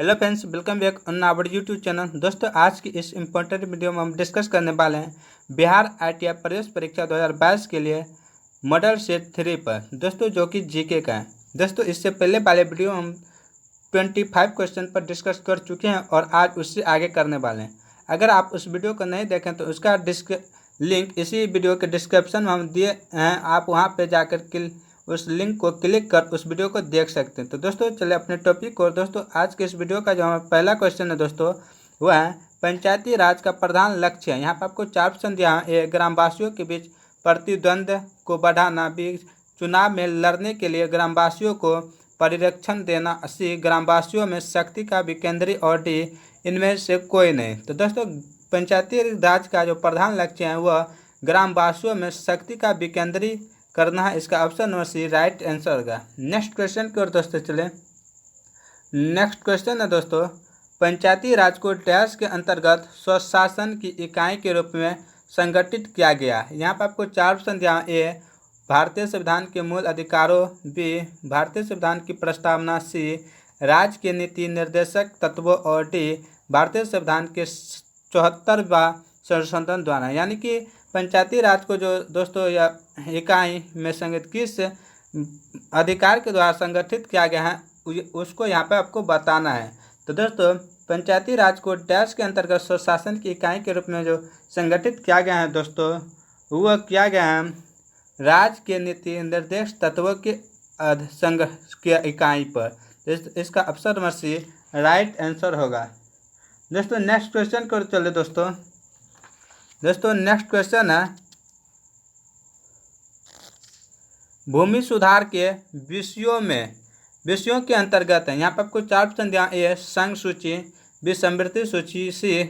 Hello friends, welcome back on our YouTube channel. दोस्तों, आज की इस इम्पोर्टेंट वीडियो में हम डिस्कस करने वाले हैं बिहार ITI प्रवेश परीक्षा 2022 के लिए मॉडल सेट 3 पर दोस्तों, जो कि जीके का है। दोस्तों, इससे पहले वाले वीडियो हम 25 क्वेश्चन पर डिस्कस कर चुके हैं और आज उससे आगे करने वाले हैं। अगर आप उस वीडियो को नहीं देखें तो उसका लिंक इसी वीडियो के डिस्क्रिप्शन में हम दिए हैं, आप वहां पर जाकर उस लिंक को क्लिक कर उस वीडियो को देख सकते हैं। तो दोस्तों, चलिए अपने टॉपिक को। दोस्तों, आज के इस वीडियो का जो हमारा पहला क्वेश्चन है दोस्तों, वह है पंचायती राज का प्रधान लक्ष्य है। यहाँ पर आपको 4 ऑप्शन दिया है। ए, ग्रामवासियों के बीच प्रतिद्वंद्व को बढ़ाना। बी, चुनाव में लड़ने के लिए ग्रामवासियों को परिरक्षण देना। सी, ग्रामवासियों में शक्ति का विकेंद्रीकरण। और डी, इनमें से कोई नहीं। तो दोस्तों, पंचायती राज का जो प्रधान लक्ष्य है वह ग्रामवासियों में शक्ति का विकेंद्रीकरण करना है। इसका option number C right answer होगा। नेक्स्ट क्वेश्चन की ओर दोस्तों चले। नेक्स्ट क्वेश्चन है दोस्तों, पंचायती राज को डैश के अंतर्गत स्वशासन की इकाई के रूप में संगठित किया गया। यहाँ पर आपको 4 ऑप्शन दिया। ए, भारतीय संविधान के मूल अधिकारों। बी, भारतीय संविधान की प्रस्तावना। सी, राज्य के नीति निर्देशक तत्वों। और डी, भारतीय संविधान के 74वां संशोधन द्वारा। यानी कि पंचायती राज को जो दोस्तों या इकाई में संगठित किस अधिकार के द्वारा संगठित किया गया है उसको यहाँ पे आपको बताना है। तो दोस्तों, पंचायती राज को डैश के अंतर्गत स्वशासन की इकाई के रूप में जो संगठित किया गया है दोस्तों, वह किया गया है राज्य के नीति निर्देश तत्वों के संघ के इकाई पर। इसका option number C right answer होगा। दोस्तों, नेक्स्ट क्वेश्चन को चले। दोस्तों नेक्स्ट क्वेश्चन है भूमि सुधार के विषयों के अंतर्गत है। यहाँ पर आपको 4 ऑप्शन दिया। ए, संघ सूची। बी, समृद्धि सूची। सी,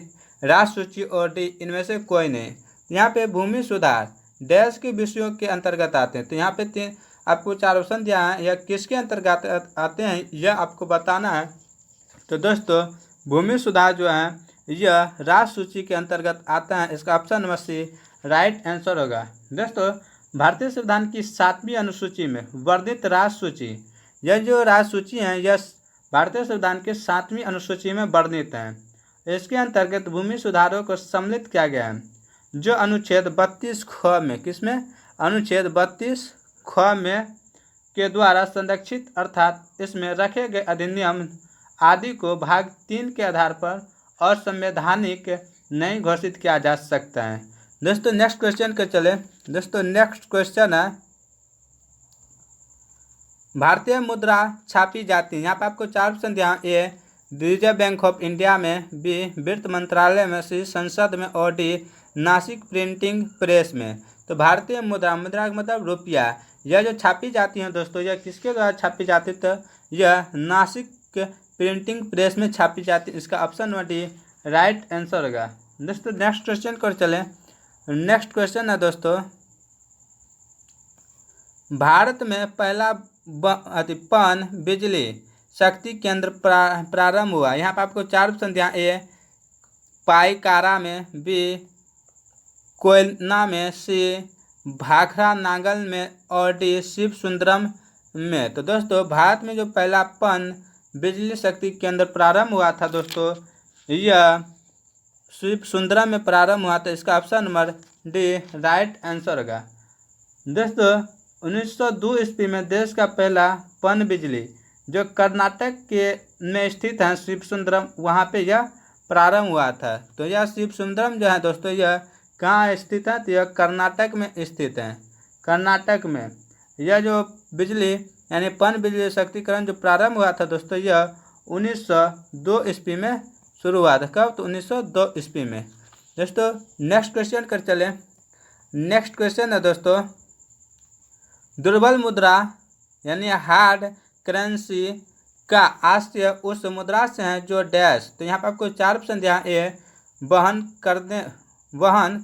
राष्ट्र सूची। और डी, इनमें से कोई नहीं। यहाँ पे भूमि सुधार डैश के विषयों के अंतर्गत आते हैं। तो यहाँ पे आपको 4 ऑप्शन दिया है। यह किसके अंतर्गत आते हैं यह आपको बताना है। तो दोस्तों, भूमि सुधार जो है यह राष्ट्र सूची के अंतर्गत आता है। इसका option number C right answer होगा। दोस्तों, भारतीय संविधान की 7वीं अनुसूची में वर्णित राष्ट्र सूची, यह जो राष्ट्र सूची है यह भारतीय संविधान के 7वीं अनुसूची में वर्णित है। इसके अंतर्गत भूमि सुधारों को सम्मिलित किया गया है, जो अनुच्छेद 32 ख में अनुच्छेद 32 ख में के द्वारा संरक्षित, अर्थात इसमें रखे गए अधिनियम आदि को भाग 3 के आधार पर असंवैधानिक नहीं घोषित किया जा सकता है। दोस्तों, नेक्स्ट क्वेश्चन के चले। दोस्तों, नेक्स्ट क्वेश्चन है भारतीय मुद्रा छापी जाती है। यहाँ पर आपको 4 ऑप्शन दिया। ए, रिजर्व बैंक ऑफ इंडिया में। बी, वित्त मंत्रालय में। सी, संसद में। और डी, नासिक प्रिंटिंग प्रेस में। तो भारतीय मुद्रा का मतलब रुपया, यह जो छापी जाती है दोस्तों, यह किसके द्वारा छापी जाती है? तो यह नासिक प्रिंटिंग प्रेस में छापी जाती है। इसका option number D right answer होगा। दोस्तों, नेक्स्ट क्वेश्चन कर चलें। नेक्स्ट क्वेश्चन है दोस्तों, भारत में पहला पन बिजली शक्ति केंद्र प्रारंभ हुआ। यहाँ पर आपको 4 ऑप्शन दिया। ए, पाईकारा में। बी, कोयना में। सी, भाखरा नागल में। और डी, शिव सुंदरम में। तो दोस्तों, भारत में जो पहला पन बिजली शक्ति केंद्र प्रारंभ हुआ था दोस्तों, यह शिव सुंदरम में प्रारंभ हुआ था। इसका option number D right answer होगा। दोस्तों, 1902 ईस्वी में देश का पहला पन बिजली जो कर्नाटक के में स्थित है शिव सुंदरम, वहाँ पे यह प्रारंभ हुआ था। तो यह शिव सुंदरम जो है दोस्तों, यह कहाँ स्थित है? तो यह कर्नाटक में स्थित है। कर्नाटक में यह जो बिजली यानी पन बिजली शक्तिकरण जो प्रारंभ हुआ था दोस्तों, यह 1902 ईस्वी में शुरू हुआ था। कब? तो 1902 ईस्वी में। दोस्तों, नेक्स्ट क्वेश्चन कर चले। नेक्स्ट क्वेश्चन है दोस्तों, दुर्बल मुद्रा यानी हार्ड करेंसी का आश्रय उस मुद्रा से है जो डैश। तो यहाँ पर आपको 4 ऑप्शन दिया। ए, वहन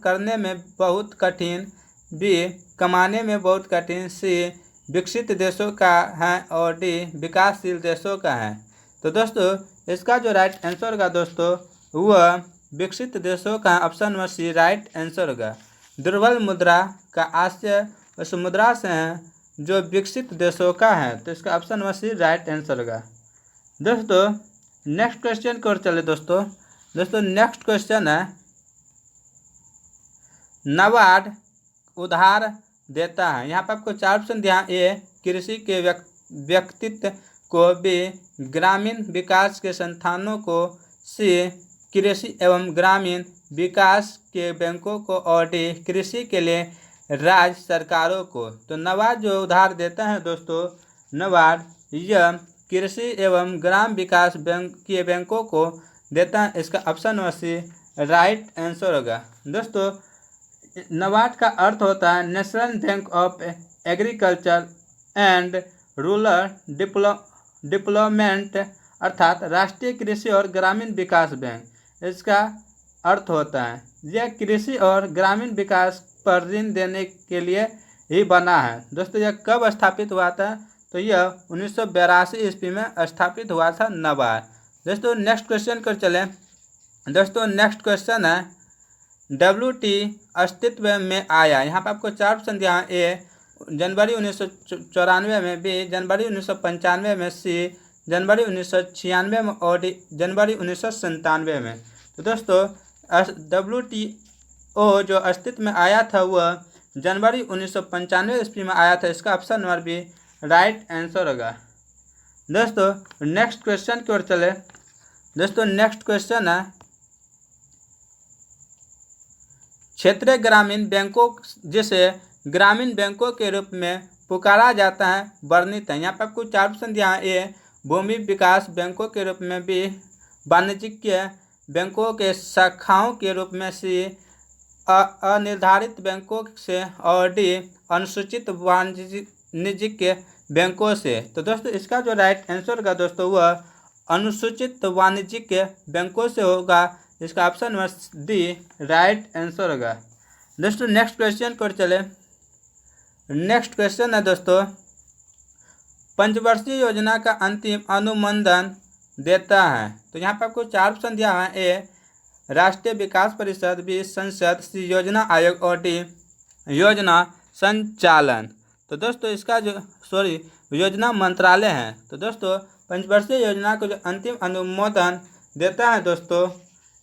करने में बहुत कठिन। बी, कमाने में बहुत कठिन। सी, विकसित देशों का है। और डी, विकासशील देशों का है। तो दोस्तों, इसका जो राइट आंसर होगा दोस्तों, वह विकसित देशों का option number C right answer होगा। दुर्बल मुद्रा का आश्रय उस मुद्रा से है जो विकसित देशों का है। तो इसका option number C right answer होगा। दोस्तों, नेक्स्ट क्वेश्चन की ओर चले दोस्तों। नेक्स्ट क्वेश्चन है, नाबार्ड उधार देता है। यहाँ पर आपको 4 ऑप्शन दिया है। ए, कृषि के व्यक्तित्व को। बी, ग्रामीण विकास के संस्थानों को। सी, कृषि एवं ग्रामीण विकास के बैंकों को। और डी, कृषि के लिए राज्य सरकारों को। तो नाबार्ड जो उधार देता है दोस्तों, नाबार्ड यह कृषि एवं ग्राम विकास के बैंकों को देता है। इसका option number C right answer होगा। दोस्तों नाबार्ड का अर्थ होता है national bank of agriculture and rural development, अर्थात राष्ट्रीय कृषि और ग्रामीण विकास बैंक इसका अर्थ होता है। यह कृषि और ग्रामीण विकास पर ऋण देने के लिए ही बना है। दोस्तों यह कब स्थापित हुआ था? तो यह 1982 ईस्वी में स्थापित हुआ था नाबार्ड। दोस्तों नेक्स्ट क्वेश्चन कर चलें। दोस्तों नेक्स्ट क्वेश्चन है, WT अस्तित्व में आया। यहाँ पर आपको 4 ऑप्शन दिया है। ए, जनवरी 1994 में। बी, जनवरी 1995 में। सी, जनवरी 1996 में। और डी, जनवरी 1997 में। तो दोस्तों WTO जो अस्तित्व में आया था वह जनवरी 1995 ईस्वी में आया था। इसका option number B right answer होगा। दोस्तों नेक्स्ट क्वेश्चन की ओर चले। दोस्तों नेक्स्ट क्वेश्चन है, क्षेत्रीय ग्रामीण बैंकों जिसे ग्रामीण बैंकों के रूप में पुकारा जाता है वर्णित है। यहाँ पर आपको 4 ऑप्शन दिया है। ए, भूमि विकास बैंकों के रूप में। बी, वाणिज्यिक बैंकों के शाखाओं के रूप में। सी, अनिर्धारित बैंकों से। और डी, अनुसूचित वाणिज्यिक बैंकों से। तो दोस्तों इसका जो राइट आंसर होगा दोस्तों वह अनुसूचित वाणिज्यिक बैंकों से होगा। इसका option number D right answer होगा। दोस्तों नेक्स्ट क्वेश्चन पर चले। नेक्स्ट क्वेश्चन है दोस्तों, पंचवर्षीय योजना का अंतिम अनुमोदन देता है। तो यहाँ पर आपको 4 ऑप्शन दिया है। ए, राष्ट्रीय विकास परिषद। बी, संसद। सी, योजना आयोग। और डी, योजना संचालन। तो दोस्तों इसका जो योजना मंत्रालय है। तो दोस्तों पंचवर्षीय योजना को जो अंतिम अनुमोदन देता है दोस्तों,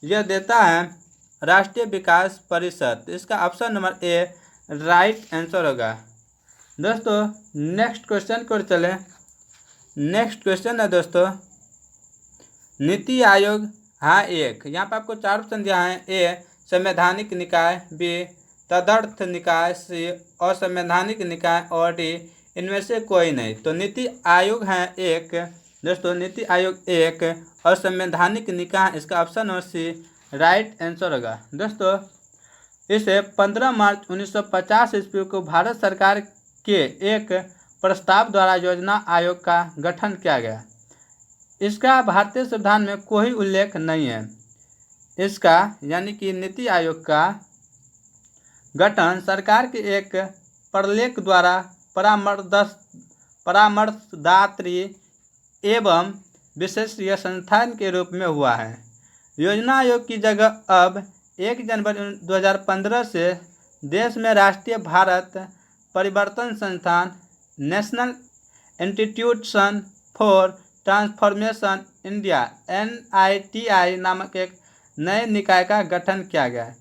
यह देता है राष्ट्रीय विकास परिषद। इसका ऑप्शन नंबर ए राइट आंसर होगा। दोस्तों नेक्स्ट क्वेश्चन की ओर चलें। नेक्स्ट क्वेश्चन है दोस्तों, नीति आयोग हाँ एक। यहाँ पर आपको 4 ऑप्शन दिया है। ए, संवैधानिक निकाय। बी, तदर्थ निकाय। सी, असंवैधानिक निकाय। और डी, इनमें से कोई नहीं। तो नीति आयोग है एक। दोस्तों नीति आयोग एक असंवैधानिक निकाय। इसका option number C right answer होगा। दोस्तों इसे 15 मार्च 1950 ईस्वी को भारत सरकार के एक प्रस्ताव द्वारा योजना आयोग का गठन किया गया। इसका भारतीय संविधान में कोई उल्लेख नहीं है। इसका यानी कि नीति आयोग का गठन सरकार के एक प्रलेख द्वारा परामर्शदात्री एवं विशेषज्ञ संस्थान के रूप में हुआ है। योजना आयोग की जगह अब 1 जनवरी 2015 से देश में राष्ट्रीय भारत परिवर्तन संस्थान national institution for transformation India NITI नामक एक नए निकाय का गठन किया गया है।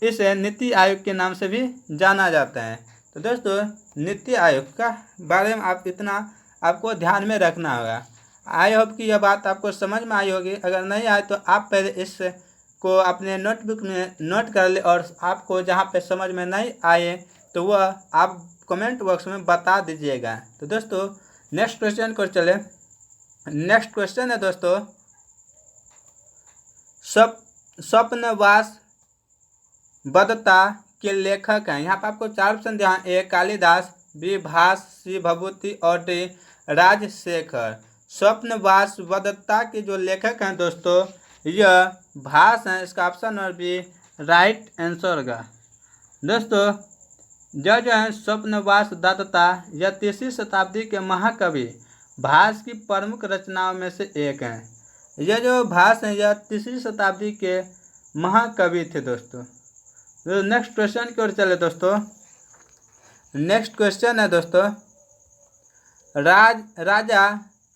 इसे नीति आयोग के नाम से भी जाना जाता है। तो दोस्तों नीति आयोग का बारे में इतना आपको ध्यान में रखना होगा। आई होप कि यह बात आपको समझ में आई होगी। अगर नहीं आए तो आप पहले इसको अपने नोटबुक में नोट कर ले, और आपको जहाँ पे समझ में नहीं आए तो वह आप कमेंट बॉक्स में बता दीजिएगा। तो दोस्तों नेक्स्ट क्वेश्चन को चले। नेक्स्ट क्वेश्चन है दोस्तों, स्वप्नवास बदता के लेखक हैं। यहाँ पर आपको 4 ऑप्शन दिया है। ए, कालिदास। बी, भास। सी, भभूति। और डी, राजशेखर। स्वप्नवास बदता के जो लेखक हैं दोस्तों यह भास हैं। इसका option number B right answer होगा। दोस्तों जो है स्वप्नवास दत्ता यह 3वीं शताब्दी के महाकवि भास की प्रमुख रचनाओं में से एक हैं। यह जो भास हैं यह 3वीं शताब्दी के महाकवि थे दोस्तों। तो नेक्स्ट क्वेश्चन की ओर चले दोस्तों। नेक्स्ट क्वेश्चन है दोस्तों, राजा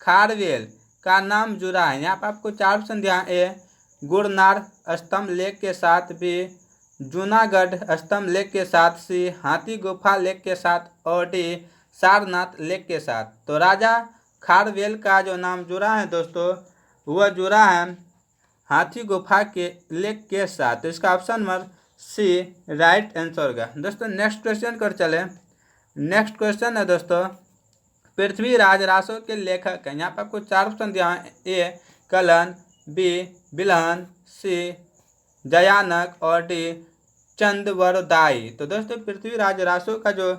खारवेल का नाम जुड़ा है? यहाँ पर आपको 4 ऑप्शन दिया है। ए गुरनार स्तंभ लेक के साथ, बी जूनागढ़ स्तंभ लेक के साथ, सी हाथी गुफा लेक के साथ और डी सारनाथ लेक के साथ। तो राजा खारवेल का जो नाम जुड़ा है दोस्तों वह जुड़ा है हाथी गुफा के लेक के साथ। तो इसका option number C right answer होगा। दोस्तों नेक्स्ट क्वेश्चन कर चले। नेक्स्ट क्वेश्चन है दोस्तों पृथ्वीराज रासो के लेखक हैं। यहाँ पर आपको 4 ऑप्शन दिया है। ए कलन, बी बिल्हन, सी जयानक और डी चंदवरदाई। तो दोस्तों पृथ्वीराज रासो का जो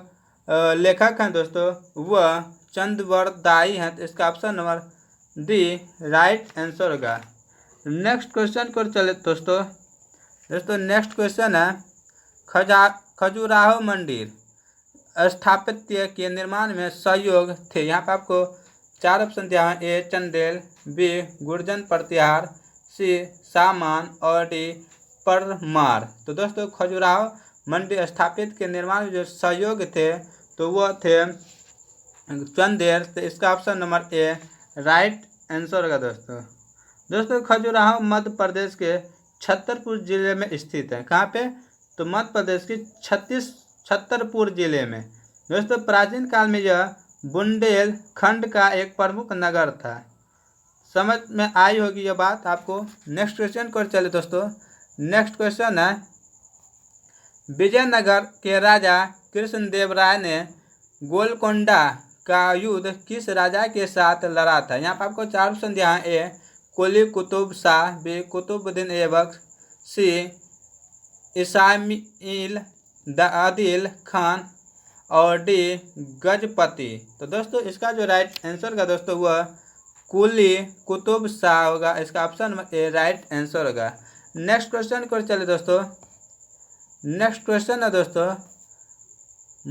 लेखक हैं दोस्तों वह चंदवरदाई हैं। तो इसका option number D right answer होगा। नेक्स्ट क्वेश्चन को चले दोस्तों नेक्स्ट क्वेश्चन है खजुराहो मंदिर स्थापत्य के निर्माण में सहयोग थे। यहाँ पर आपको 4 ऑप्शन दिया है। ए चंदेल, बी गुर्जन प्रतिहार, सी सामान और डी परमार। तो दोस्तों खजुराहो मंदिर स्थापित के निर्माण में जो सहयोग थे तो वह थे चंदेल। तो इसका ऑप्शन नंबर ए राइट आंसर होगा। दोस्तों खजुराहो मध्य प्रदेश के छतरपुर जिले में स्थित है। कहाँ पे? तो मध्य प्रदेश की छतरपुर जिले में। दोस्तों प्राचीन काल में यह बुंदेलखंड का एक प्रमुख नगर था। समझ में आई होगी यह बात आपको। नेक्स्ट क्वेश्चन को चले दोस्तों। नेक्स्ट क्वेश्चन है विजयनगर के राजा कृष्णदेवराय ने गोलकोंडा का युद्ध किस राजा के साथ लड़ा था? यहाँ पर आपको 4 ऑप्शन दिया है। ए कुली कुतुब शाह, बी कुतुबुद्दीन ऐबक, सी इस्माइल आदिल खान और डी गजपति। तो दोस्तों इसका जो राइट आंसर का दोस्तों वह कुली कुतुब शाह होगा। इसका ऑप्शन ए राइट आंसर होगा। नेक्स्ट क्वेश्चन को चले दोस्तों। नेक्स्ट क्वेश्चन है दोस्तों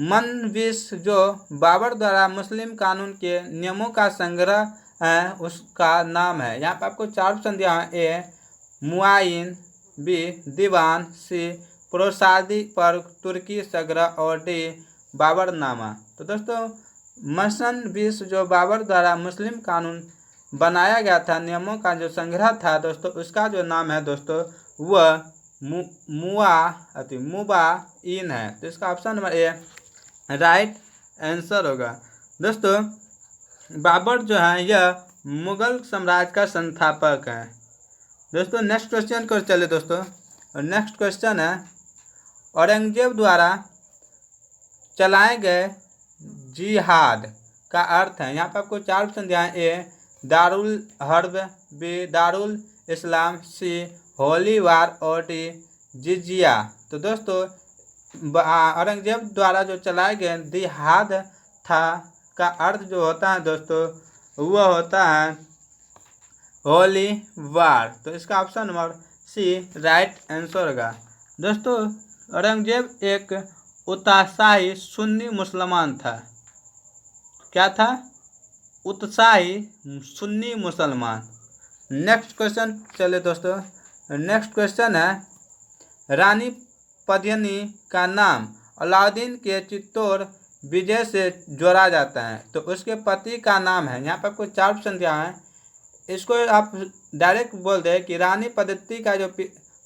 मनविस जो बाबर द्वारा मुस्लिम कानून के नियमों का संग्रह है उसका नाम है। यहाँ पर आपको 4 ऑप्शन दिया है। ए मुआइन, बी दीवान, सी प्रोसादी पर तुर्की संग्रह और डी बाबरनामा। तो दोस्तों मसनविस जो बाबर द्वारा मुस्लिम कानून बनाया गया था, नियमों का जो संग्रह था दोस्तों उसका जो नाम है दोस्तों वह मुबाइन है। तो इसका ऑप्शन नंबर ए राइट आंसर होगा। दोस्तों बाबर जो है यह मुगल साम्राज्य का संस्थापक है। दोस्तों नेक्स्ट क्वेश्चन को चले दोस्तों। नेक्स्ट क्वेश्चन है औरंगजेब द्वारा चलाए गए जिहाद का अर्थ है। यहाँ पर आपको 4 ऑप्शन दिया है। ए दारुल हर्ब, बी दारुल इस्लाम, सी होली वार और डी जिजिया। तो दोस्तों औरंगजेब द्वारा जो चलाए गए जिहाद था का अर्थ जो होता है दोस्तों वह होता है होली वार। तो इसका option number C right answer होगा। दोस्तों औरंगजेब एक उत्साही सुन्नी मुसलमान था। क्या था? उत्साही सुन्नी मुसलमान। नेक्स्ट क्वेश्चन चले दोस्तों। नेक्स्ट क्वेश्चन है रानी पद्मिनी का नाम अलाउद्दीन के चित्तौड़ विजय से जोड़ा जाता है तो उसके पति का नाम है। यहाँ पर आपको 4 ऑप्शन दिया है। इसको आप डायरेक्ट बोल दे कि रानी पद्मिनी का जो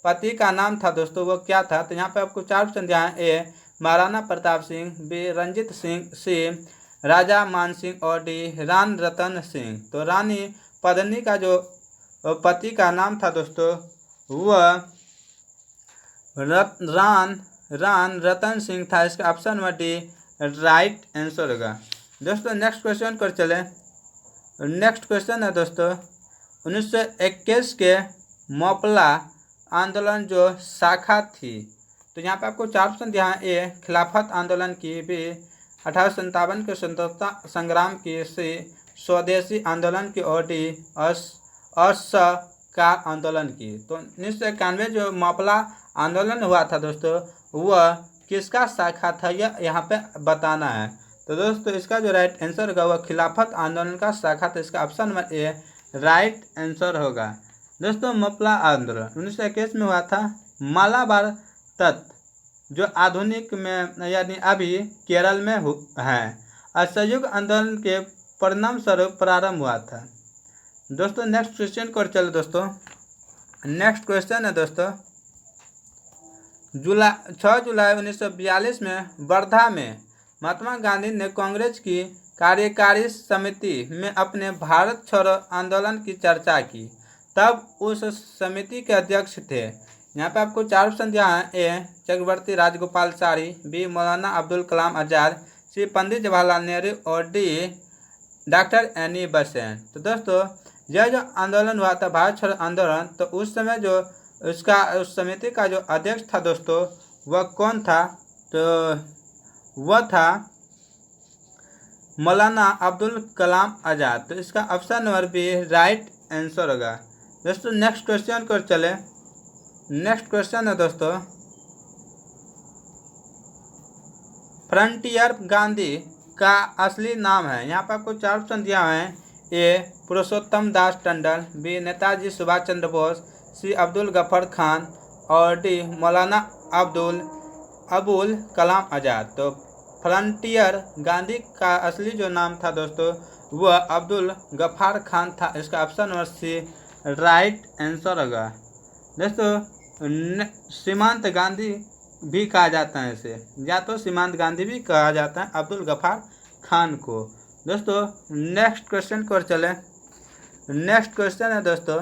पति का नाम था दोस्तों वो क्या था। तो यहाँ पर आपको 4 ऑप्शन दिया है। ए महाराणा प्रताप सिंह, बी रंजीत सिंह, सी राजा मान सिंह और डी रान रतन सिंह। तो रानी पद्मिनी का जो पति का नाम था दोस्तों वह रान रतन सिंह था। इसका option number D right answer होगा। दोस्तों नेक्स्ट क्वेश्चन पर चले। नेक्स्ट क्वेश्चन है दोस्तों 1921 के मोपला आंदोलन जो शाखा थी। तो यहाँ पे आपको 4 ऑप्शन दिया है। ए खिलाफत आंदोलन की, बी 1857 के स्वतंत्रता संग्राम की, सी स्वदेशी आंदोलन की और डी असहकार आंदोलन की। तो 1991 जो मोपला आंदोलन हुआ था दोस्तों वह किसका शाखा था यह यहाँ पे बताना है। तो दोस्तों इसका जो राइट आंसर होगा वह खिलाफत आंदोलन का शाखा था। इसका ऑप्शन नंबर ए राइट आंसर होगा। दोस्तों मोपला आंदोलन 1921 में हुआ था। मालाबार तत्व जो आधुनिक में यानी अभी केरल में है। असहयोग आंदोलन के परिणाम स्वरूप प्रारंभ हुआ था। दोस्तों नेक्स्ट क्वेश्चन को चलो दोस्तों। नेक्स्ट क्वेश्चन है दोस्तों, 6 जुलाई 1942 में वर्धा में महात्मा गांधी ने कांग्रेस की कार्यकारी समिति में अपने भारत छोड़ो आंदोलन की चर्चा की। तब उस समिति के अध्यक्ष थे, यहाँ पे आपको 4 ऑप्शन दिया है। ए चक्रवर्ती राजगोपालाचारी, बी मौलाना अब्दुल कलाम आज़ाद, सी पंडित जवाहरलाल नेहरू और डी डॉक्टर एनी बेसेंट। तो दोस्तों यह जो आंदोलन हुआ था भारत छोड़ो आंदोलन, तो उस समय जो उस समिति का जो अध्यक्ष था दोस्तों वह कौन था? तो वह था मौलाना अब्दुल कलाम आज़ाद। तो इसका option number B right answer होगा। दोस्तों नेक्स्ट क्वेश्चन को चले। नेक्स्ट क्वेश्चन है दोस्तों, फ्रंटियर गांधी का असली नाम है। यहाँ पर आपको 4 ऑप्शन दिया हुआ है। ए पुरुषोत्तम दास टंडन, बी नेताजी सुभाष चंद्र बोस, सी अब्दुल गफर खान और डी मौलाना अबुल कलाम आज़ाद। तो फ्रंटियर गांधी का असली जो नाम था दोस्तों वह अब्दुल गफार खान था। इसका option number C right answer होगा। दोस्तों सीमांत गांधी भी कहा जाता है इसे, या तो सीमांत गांधी भी कहा जाता है अब्दुल गफार खान को। दोस्तों नेक्स्ट क्वेश्चन को चले। नेक्स्ट क्वेश्चन है दोस्तों,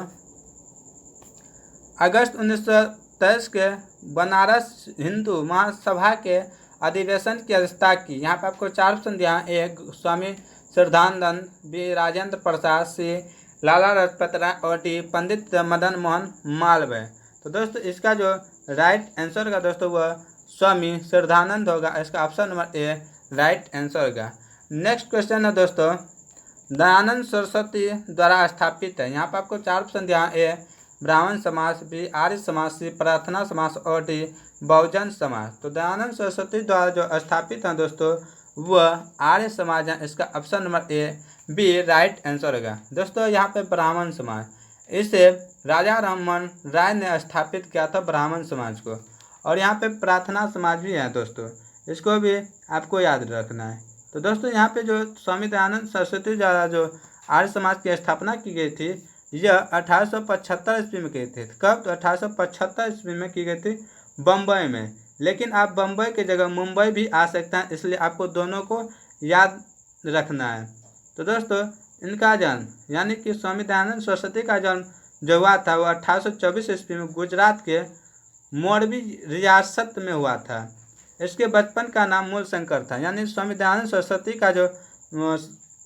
अगस्त 1923 के बनारस हिंदू महासभा के अधिवेशन की अध्यक्षता की। यहाँ पर आपको 4 ऑप्शन दिया है। ए स्वामी श्रद्धानंद, बी राजेंद्र प्रसाद, सी लाला लाजपत राय और डी पंडित मदन मोहन मालवीय। तो दोस्तों इसका जो राइट आंसर होगा दोस्तों वह स्वामी श्रद्धानंद होगा। इसका ऑप्शन नंबर ए राइट आंसर होगा। नेक्स्ट क्वेश्चन है दोस्तों, दयानंद सरस्वती द्वारा स्थापित है। यहाँ पर आपको 4 ऑप्शन दिया है। ए ब्राह्मण समाज, बी आर्य समाज, सी प्रार्थना समाज और डी बहुजन समाज। तो दयानंद सरस्वती द्वारा जो स्थापित है दोस्तों वह आर्य समाज है। इसका option number A B right answer होगा। दोस्तों यहाँ पे ब्राह्मण समाज, इसे राजा राममोहन राय ने स्थापित किया था ब्राह्मण समाज को। और यहाँ पे प्रार्थना समाज भी है दोस्तों, इसको भी आपको याद रखना है। तो दोस्तों यहाँ पे जो स्वामी दयानंद सरस्वती द्वारा जो आर्य समाज की स्थापना की गई थी यह 1875 ईस्वी में की थी। कब? तो 1875 ईस्वी में की गई थी बम्बई में। लेकिन आप बम्बई की जगह मुंबई भी आ सकते हैं, इसलिए आपको दोनों को याद रखना है। तो दोस्तों इनका जन्म यानी कि स्वामी दयानंद सरस्वती का जन्म जो हुआ था वह 1824 ईस्वी में गुजरात के मोरबी रियासत में हुआ था। इसके बचपन का नाम मूल शंकर था, यानी स्वामी दयानंद सरस्वती का जो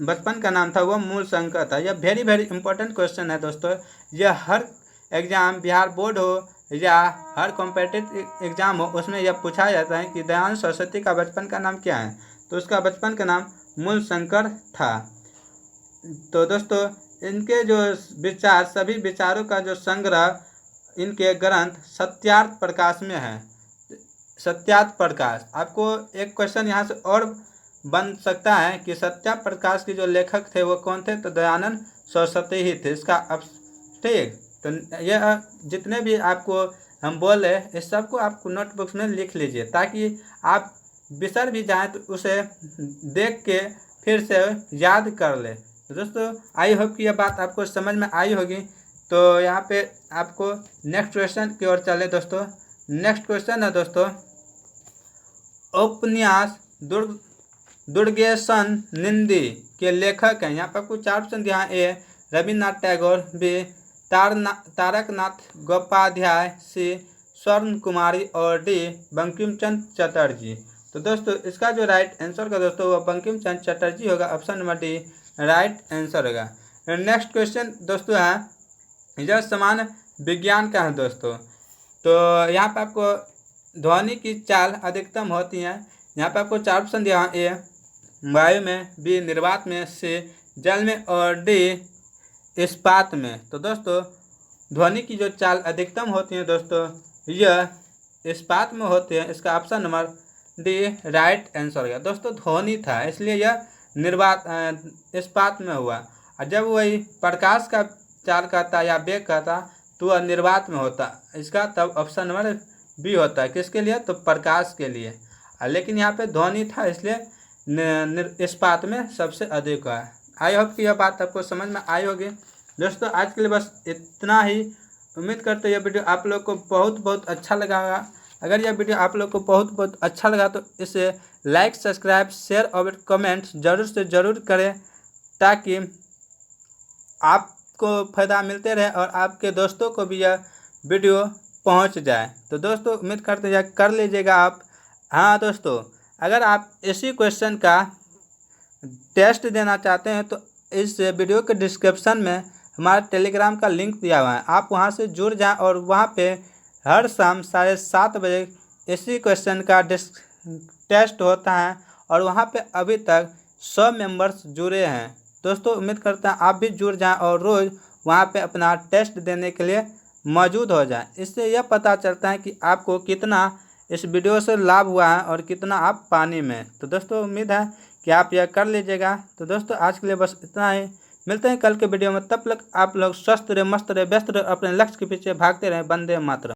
बचपन का नाम था वह मूल शंकर था। यह वेरी वेरी इंपॉर्टेंट क्वेश्चन है दोस्तों। यह हर एग्जाम, बिहार बोर्ड हो या हर कॉम्पिटिटिव एग्जाम हो, उसमें यह पूछा जाता है कि दयानंद सरस्वती का बचपन का नाम क्या है। तो उसका बचपन का नाम मूल शंकर था। तो दोस्तों इनके जो विचार, सभी विचारों का जो संग्रह इनके ग्रंथ सत्यार्थ प्रकाश में है। सत्यार्थ प्रकाश, आपको एक क्वेश्चन यहाँ से और बन सकता है कि सत्यार्थ प्रकाश के जो लेखक थे वो कौन थे? तो दयानंद सरस्वती ही थे। इसका अब ठीक, तो यह जितने भी आपको हम बोले इस सबको आप नोटबुक्स में लिख लीजिए, ताकि आप बिसर भी जाएं तो उसे देख के फिर से याद कर ले। तो दोस्तों आई होप कि यह बात आपको समझ में आई होगी। तो यहाँ पे आपको नेक्स्ट क्वेश्चन की ओर चले दोस्तों। नेक्स्ट क्वेश्चन है दोस्तों, उपन्यास दुर्गेशन निंदी के लेखक हैं। यहाँ पर आपको 4 ऑप्शन दिया है। ए रविन्द्रनाथ टैगोर, बी तारकनाथ गोपाध्याय, सी स्वर्ण कुमारी और डी बंकिम चंद्र चटर्जी। तो दोस्तों इसका जो राइट आंसर का दोस्तों वह बंकिम चंद्र चटर्जी होगा। Option number D right answer होगा। नेक्स्ट क्वेश्चन दोस्तों है यह समान विज्ञान का है दोस्तों। तो यहाँ पर आपको ध्वनि की चाल अधिकतम होती है। यहाँ पर आपको 4 ऑप्शन दिया है। ए वायु में, बी निर्वात में, सी जल में और डी इस्पात में। तो दोस्तों ध्वनि की जो चाल अधिकतम होती है दोस्तों यह इस्पात में होती है। इसका option number D right answer होगा। दोस्तों ध्वनि था इसलिए यह निर्वात इस्पात में हुआ, और जब वही प्रकाश का चाल करता या वेग करता तो वह निर्वात में होता। इसका तब ऑप्शन नंबर बी होता है। किसके लिए? तो प्रकाश के लिए। लेकिन यहाँ पे ध्वनि था इसलिए इस्पात में सबसे अधिक है। आई होप कि यह बात आपको समझ में आई होगी। दोस्तों आज के लिए बस इतना ही। उम्मीद करते हैं यह वीडियो आप लोग को बहुत अच्छा लगा होगा। अगर यह वीडियो आप लोग को बहुत अच्छा लगा तो इसे लाइक, सब्सक्राइब, शेयर और कमेंट ज़रूर से ज़रूर करें, ताकि आपको फ़ायदा मिलते रहे और आपके दोस्तों को भी यह वीडियो पहुंच जाए। तो दोस्तों उम्मीद करते हैं कर लीजिएगा आप। हाँ दोस्तों, अगर आप इसी क्वेश्चन का टेस्ट देना चाहते हैं तो इस वीडियो के डिस्क्रिप्शन में हमारा टेलीग्राम का लिंक दिया हुआ है, आप वहां से जुड़ जाएं और वहां पे हर शाम 7:30 बजे इसी क्वेश्चन का टेस्ट होता है और वहां पे अभी तक 100 मेंबर्स जुड़े हैं। दोस्तों उम्मीद करते हैं आप भी जुड़ जाएं और रोज़ वहां पे अपना टेस्ट देने के लिए मौजूद हो जाएं। इससे यह पता चलता है कि आपको कितना इस वीडियो से लाभ हुआ है और कितना आप पानी में। तो दोस्तों उम्मीद है कि आप यह कर लीजिएगा। तो दोस्तों आज के लिए बस इतना ही। मिलते हैं कल के वीडियो में, तब तक आप लोग स्वस्थ रहे, मस्त रहे, व्यस्त रहे, अपने लक्ष्य के पीछे भागते रहें। वंदे मातरम।